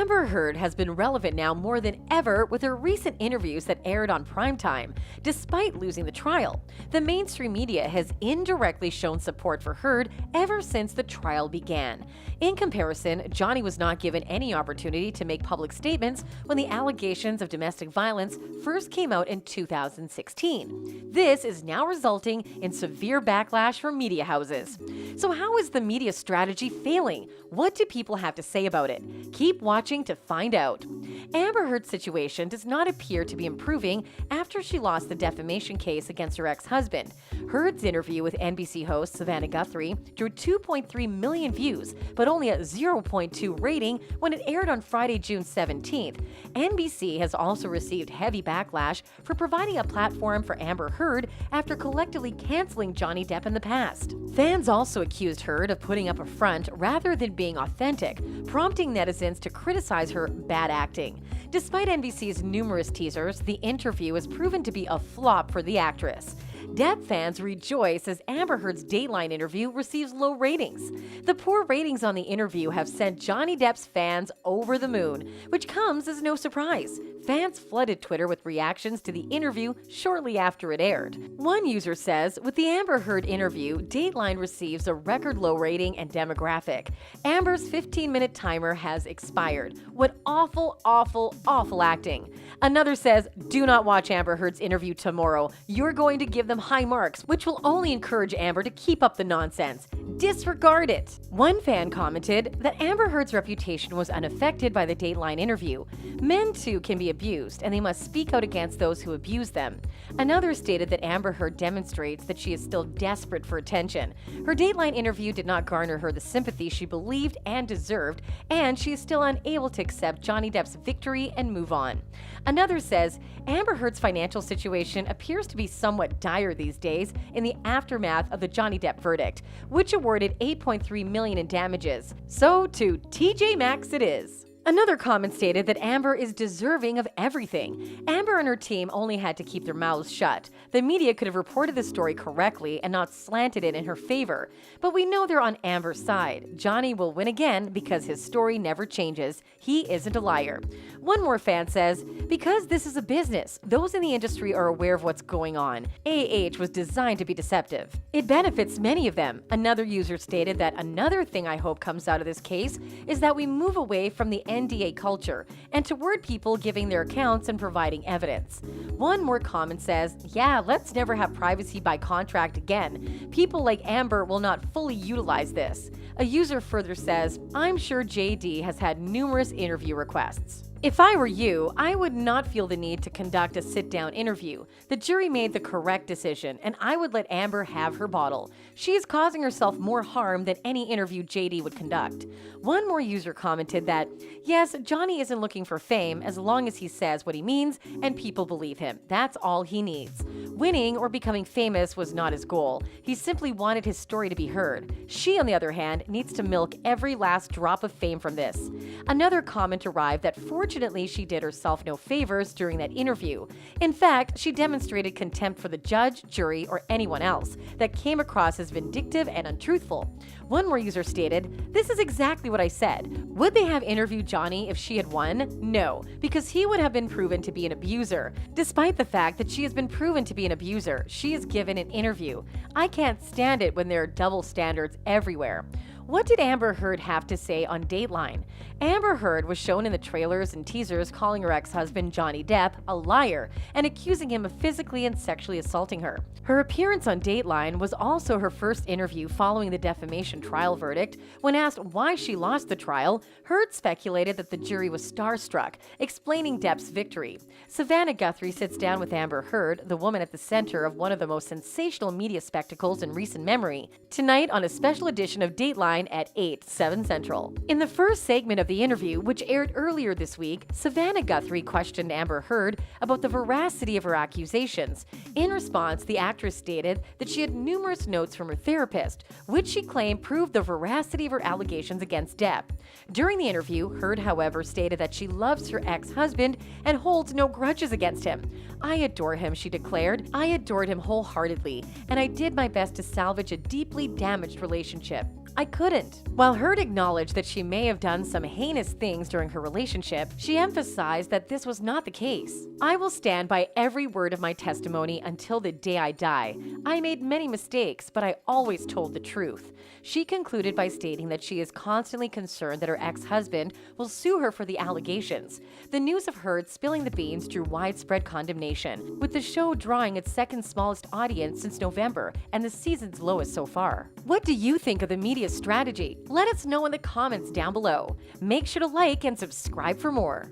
Amber Heard has been relevant now more than ever with her recent interviews that aired on primetime, despite losing the trial. The mainstream media has indirectly shown support for Heard ever since the trial began. In comparison, Johnny was not given any opportunity to make public statements when the allegations of domestic violence first came out in 2016. This is now resulting in severe backlash from media houses. So how is the media strategy failing? What do people have to say about it? Keep watching to find out. Amber Heard's situation does not appear to be improving after she lost the defamation case against her ex-husband. Heard's interview with NBC host Savannah Guthrie drew 2.3 million views, but only a 0.2 rating when it aired on Friday, June 17th. NBC has also received heavy backlash for providing a platform for Amber Heard after collectively canceling Johnny Depp in the past. Fans also accused Heard of putting up a front rather than being authentic, prompting netizens to criticize her bad acting. Despite NBC's numerous teasers, the interview has proven to be a flop for the actress. Depp fans rejoice as Amber Heard's Dateline interview receives low ratings. The poor ratings on the interview have sent Johnny Depp's fans over the moon, which comes as no surprise. Fans flooded Twitter with reactions to the interview shortly after it aired. One user says, with the Amber Heard interview, Dateline receives a record low rating and demographic. Amber's 15-minute timer has expired. What awful, awful, awful acting. Another says, do not watch Amber Heard's interview tomorrow. You're going to give them high marks, which will only encourage Amber to keep up the nonsense. Disregard it. One fan commented that Amber Heard's reputation was unaffected by the Dateline interview. Men too can be abused, and they must speak out against those who abuse them. Another stated that Amber Heard demonstrates that she is still desperate for attention. Her Dateline interview did not garner her the sympathy she believed and deserved, and she is still unable to accept Johnny Depp's victory and move on. Another says, Amber Heard's financial situation appears to be somewhat dire these days in the aftermath of the Johnny Depp verdict, which awarded $8.3 million in damages. So to TJ Maxx it is. Another comment stated that Amber is deserving of everything. Amber and her team only had to keep their mouths shut. The media could have reported the story correctly and not slanted it in her favor. But we know they're on Amber's side. Johnny will win again because his story never changes. He isn't a liar. One more fan says, because this is a business, those in the industry are aware of what's going on. AH was designed to be deceptive. It benefits many of them. Another user stated that another thing I hope comes out of this case is that we move away from the NDA culture and toward people giving their accounts and providing evidence. One more comment says, yeah, let's never have privacy by contract again. People like Amber will not fully utilize this. A user further says, I'm sure JD has had numerous interview requests. If I were you, I would not feel the need to conduct a sit-down interview. The jury made the correct decision, and I would let Amber have her bottle. She is causing herself more harm than any interview JD would conduct. One more user commented that, yes, Johnny isn't looking for fame as long as he says what he means and people believe him. That's all he needs. Winning or becoming famous was not his goal. He simply wanted his story to be heard. She, on the other hand, needs to milk every last drop of fame from this. Another comment arrived that fortunately she did herself no favors during that interview. In fact, she demonstrated contempt for the judge, jury, or anyone else that came across as vindictive and untruthful. One more user stated, this is exactly what I said. Would they have interviewed Johnny if she had won? No, because he would have been proven to be an abuser. Despite the fact that she has been proven to be an abuser, she is given an interview. I can't stand it when there are double standards everywhere. What did Amber Heard have to say on Dateline? Amber Heard was shown in the trailers and teasers calling her ex-husband Johnny Depp a liar and accusing him of physically and sexually assaulting her. Her appearance on Dateline was also her first interview following the defamation trial verdict. When asked why she lost the trial, Heard speculated that the jury was starstruck, explaining Depp's victory. Savannah Guthrie sits down with Amber Heard, the woman at the center of one of the most sensational media spectacles in recent memory, tonight on a special edition of Dateline at 8, 7 Central. In the first segment of the interview, which aired earlier this week, Savannah Guthrie questioned Amber Heard about the veracity of her accusations. In response, the actress stated that she had numerous notes from her therapist, which she claimed proved the veracity of her allegations against Depp. During the interview, Heard, however, stated that she loves her ex-husband and holds no grudges against him. I adore him, she declared. I adored him wholeheartedly, and I did my best to salvage a deeply damaged relationship. "I couldn't." While Heard acknowledged that she may have done some heinous things during her relationship, she emphasized that this was not the case. "I will stand by every word of my testimony until the day I die. I made many mistakes, but I always told the truth." She concluded by stating that she is constantly concerned that her ex-husband will sue her for the allegations. The news of Heard spilling the beans drew widespread condemnation, with the show drawing its second smallest audience since November and the season's lowest so far. What do you think of the media's strategy? Let us know in the comments down below. Make sure to like and subscribe for more.